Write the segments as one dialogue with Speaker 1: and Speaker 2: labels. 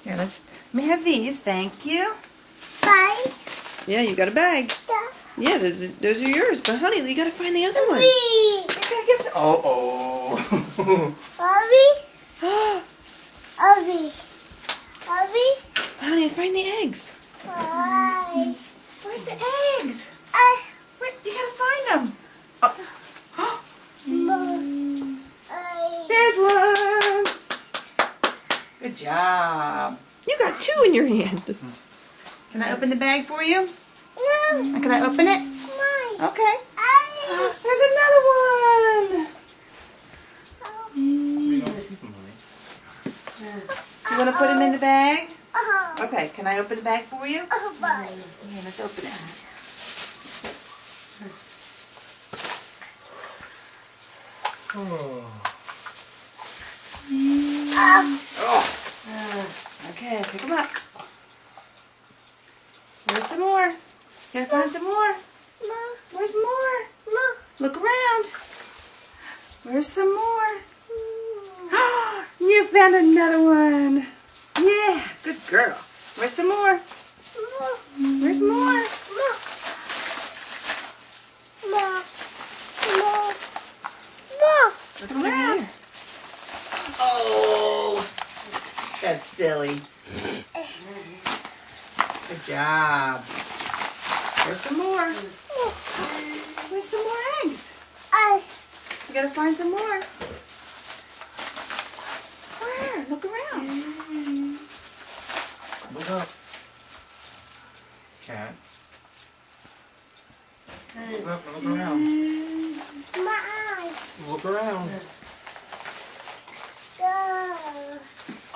Speaker 1: Here, let me have these. Thank you.
Speaker 2: Bye.
Speaker 3: Yeah, you got a bag. Yeah, those are yours. But honey, you gotta find the other ones.
Speaker 1: You gotta get some. Oh.
Speaker 2: Abby.
Speaker 3: Honey, find the eggs.
Speaker 2: Bye.
Speaker 1: Where's the eggs? Wait, you gotta find them. Oh. There's one. Good job.
Speaker 3: You got two in your hand.
Speaker 1: Can I open the bag for you?
Speaker 2: No.
Speaker 1: Can I open it?
Speaker 2: Mine.
Speaker 1: Okay. There's another one.
Speaker 4: We don't keep them, honey.
Speaker 1: You want to put them in the bag?
Speaker 2: Uh-huh.
Speaker 1: Okay. Can I open the bag for you?
Speaker 2: Bye.
Speaker 1: Yeah, let's open it. Okay, pick them up. There's some more. Gotta find some more. Where's more? Look around. Where's some more? You found another one. Yeah, good girl. Where's some more? Where's more? Look around. Oh, that's silly. Good job. Where's some more? Where's some more eggs? You gotta find some more. Where? Look around.
Speaker 4: Look up. Cat. Look up and look around. Look around.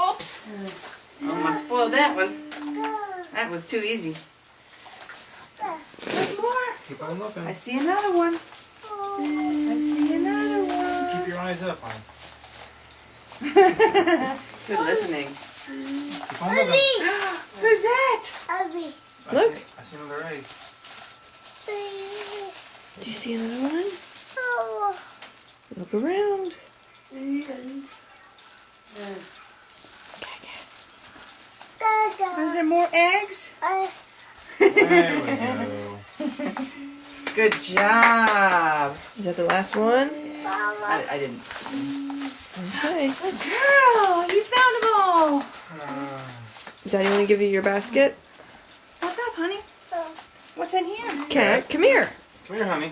Speaker 1: Oops. Oh, I spoiled that one. That was too easy. There's more.
Speaker 4: Keep on looking.
Speaker 1: I see another one. I see another one.
Speaker 4: Keep your eyes up, honey.
Speaker 1: Good listening.
Speaker 4: Keep on looking.
Speaker 1: Who's that?
Speaker 3: Look.
Speaker 4: I see another egg.
Speaker 3: Do you see another one? Look around.
Speaker 1: Is there more eggs?
Speaker 4: There we go.
Speaker 1: Good job.
Speaker 3: Is that the last one?
Speaker 1: I didn't.
Speaker 3: Okay.
Speaker 1: Good girl. You found them all.
Speaker 3: Daddy, want to give you your basket?
Speaker 1: What's up, honey? What's in here?
Speaker 3: Cat, come here.
Speaker 4: Come here, honey.